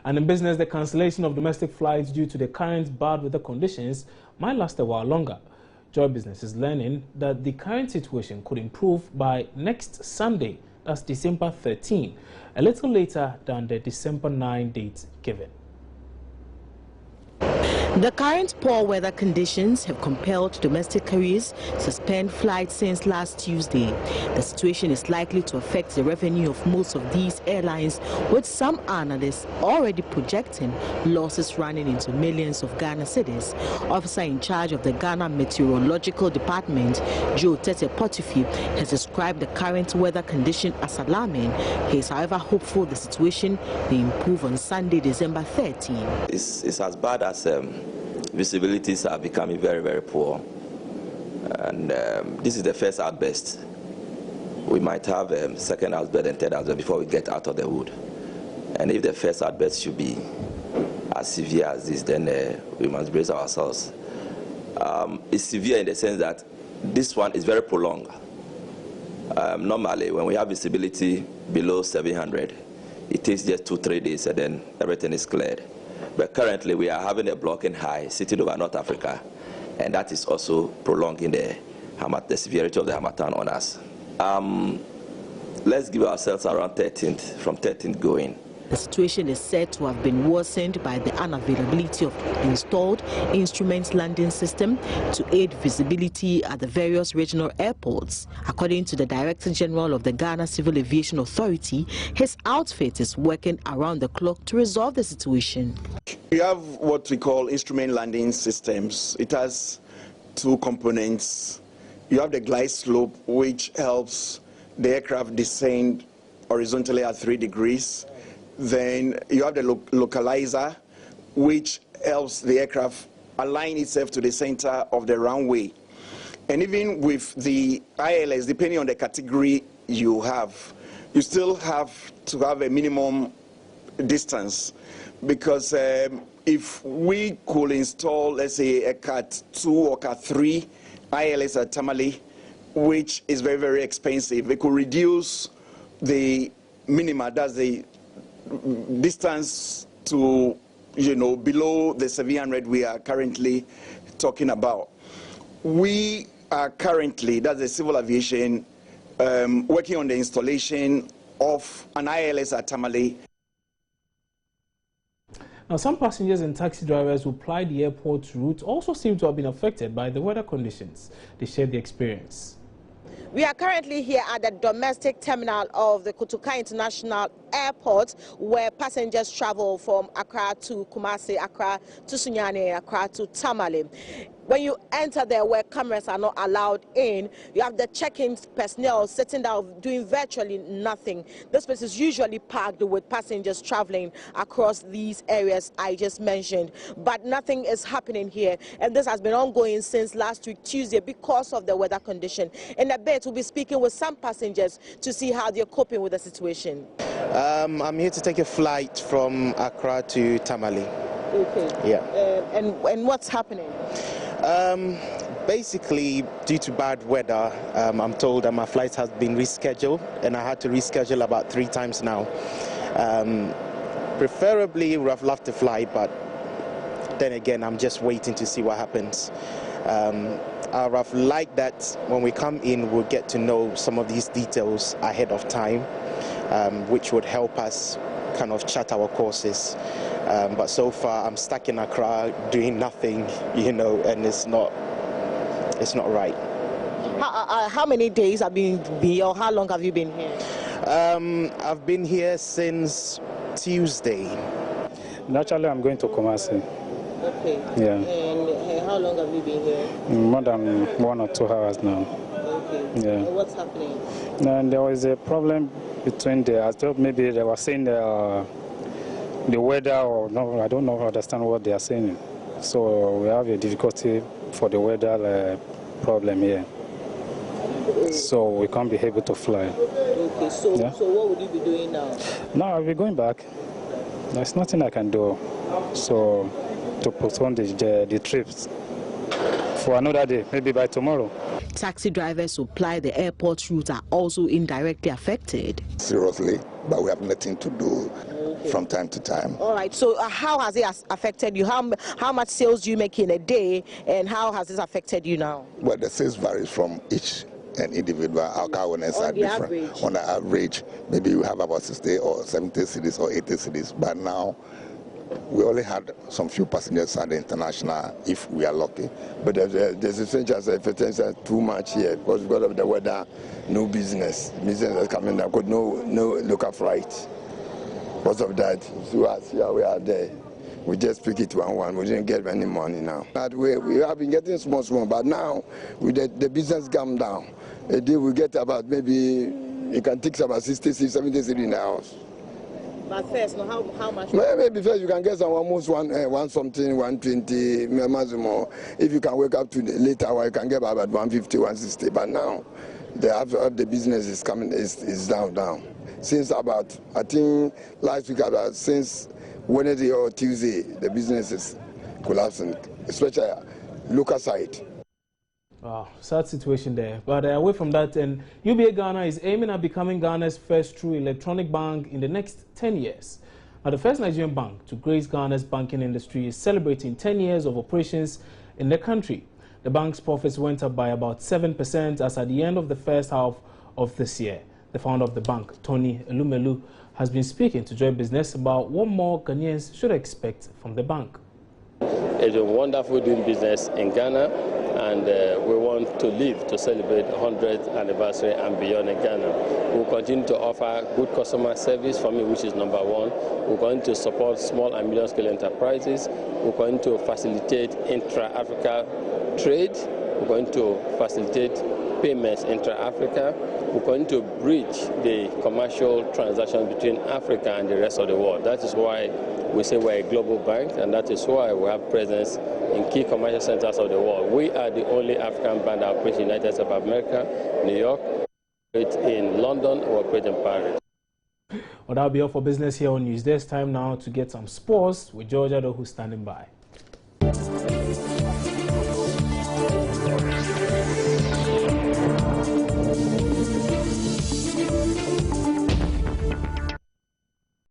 And in business, the cancellation of domestic flights due to the current bad weather conditions might last a while longer. Joy Business is learning that the current situation could improve by next Sunday, that's December 13, a little later than the December 9 date given. The current poor weather conditions have compelled domestic carriers to suspend flights since last Tuesday. The situation is likely to affect the revenue of most of these airlines, with some analysts already projecting losses running into millions of Ghana cedis. Officer in charge of the Ghana Meteorological Department, Joe Tete Potifi, has described the current weather condition as alarming. He is, however, hopeful the situation may improve on Sunday, December 13. It's as bad as visibilities are becoming very, very poor. And this is the first outburst. We might have second outburst and third outburst before we get out of the wood. And if the first outburst should be as severe as this, then we must brace ourselves. It's severe in the sense that this one is very prolonged. Normally, when we have visibility below 700, it takes just 2-3 days and then everything is cleared. But currently, we are having a blocking high sitting over North Africa, and that is also prolonging the severity of the Harmattan on us. Let's give ourselves around 13th, from 13th going. The situation is said to have been worsened by the unavailability of installed instrument landing system to aid visibility at the various regional airports. According to the Director General of the Ghana Civil Aviation Authority, his outfit is working around the clock to resolve the situation. We have what we call instrument landing systems. It has two components. You have the glide slope, which helps the aircraft descend horizontally at 3 degrees. Then you have the localizer, which helps the aircraft align itself to the center of the runway. And even with the ILS, depending on the category you have, you still have to have a minimum distance, because if we could install, let's say, a Cat 2 or Cat 3 ILS at Tamale, which is very, very expensive, it could reduce the minima, that's the distance to, below the 700 we are currently talking about. We are currently, that's the civil aviation, working on the installation of an ILS at Tamale. Now, some passengers and taxi drivers who ply the airport route also seem to have been affected by the weather conditions. They shared the experience. We are currently here at the domestic terminal of the Kotoka International Airport, where passengers travel from Accra to Kumasi, Accra to Sunyani, Accra to Tamale. When you enter there, where cameras are not allowed in, you have the check-in personnel sitting down doing virtually nothing. This place is usually packed with passengers traveling across these areas I just mentioned, but nothing is happening here, and this has been ongoing since last week Tuesday because of the weather condition. In a bit, we'll be speaking with some passengers to see how they're coping with the situation. I'm here to take a flight from Accra to Tamale. Okay. Yeah. And what's happening? Basically, due to bad weather, I'm told that my flight has been rescheduled, and I had to reschedule about 3 times now. Preferably, we would have loved to fly, but then again, I'm just waiting to see what happens. I would have liked that when we come in, we'll get to know some of these details ahead of time, which would help us kind of chart our courses. But so far, I'm stuck in Accra doing nothing, and it's not right. How many days have you been here, or how long have you been here? I've been here since Tuesday. Naturally, I'm going to Kumasi. Okay. Yeah. And how long have you been here? More than 1 or 2 hours now. Okay. Yeah. And what's happening? And there was a problem between I thought maybe they were saying the weather, or no, I don't understand what they are saying. So we have a difficulty for the weather problem here. So we can't be able to fly. Okay, so what would you be doing now? No, I'll be going back. There's nothing I can do. So to postpone the trips for another day, maybe by tomorrow. Taxi drivers who ply the airport route are also indirectly affected. Seriously, but we have nothing to do. from time to time. All right. So how has it affected you? How much sales do you make in a day, and how has this affected you now? Well, the sales varies from each and individual. Our car owners are different. Average. On the average, maybe you have about 60 or 70 cities or 80 cities, but now we only had some few passengers at the international, if we are lucky. But there's a strange as if it's too much here because of the weather, no business. Business is coming down because no local flights. Because of that, so as here we are there. We just pick it one. We didn't get any money now. But we have been getting small, but now with the business come down, a day we get about maybe, it can take about 60, 70 cities in the house. But first, how much? Maybe first you can get some almost one something, 120, maximum. If you can wake up to the late hour, you can get about 150, 160. But now, the business is coming is down. Since about, I think last week since Wednesday or Tuesday, the business is collapsing, especially local side. Wow, sad situation there. But away from that, and UBA Ghana is aiming at becoming Ghana's first true electronic bank in the next 10 years. Now, the first Nigerian bank to grace Ghana's banking industry is celebrating 10 years of operations in the country. The bank's profits went up by about 7% as at the end of the first half of this year. The founder of the bank, Tony Elumelu, has been speaking to Joy Business about what more Ghanaians should expect from the bank. It's a wonderful doing business in Ghana, and we want to live to celebrate the 100th anniversary and beyond in Ghana. We'll continue to offer good customer service for me, which is number one. We're going to support small and medium-scale enterprises. We're going to facilitate intra-Africa trade. We're going to facilitate payments intra-Africa. We're going to bridge the commercial transactions between Africa and the rest of the world. That is why we say we're a global bank, and that is why we have presence in key commercial centers of the world. We are the only African bank that operates in the United States of America, New York, in London, we operate in Paris. Well, that'll be all for business here on News. There's time now to get some sports with Georgia, who's standing by.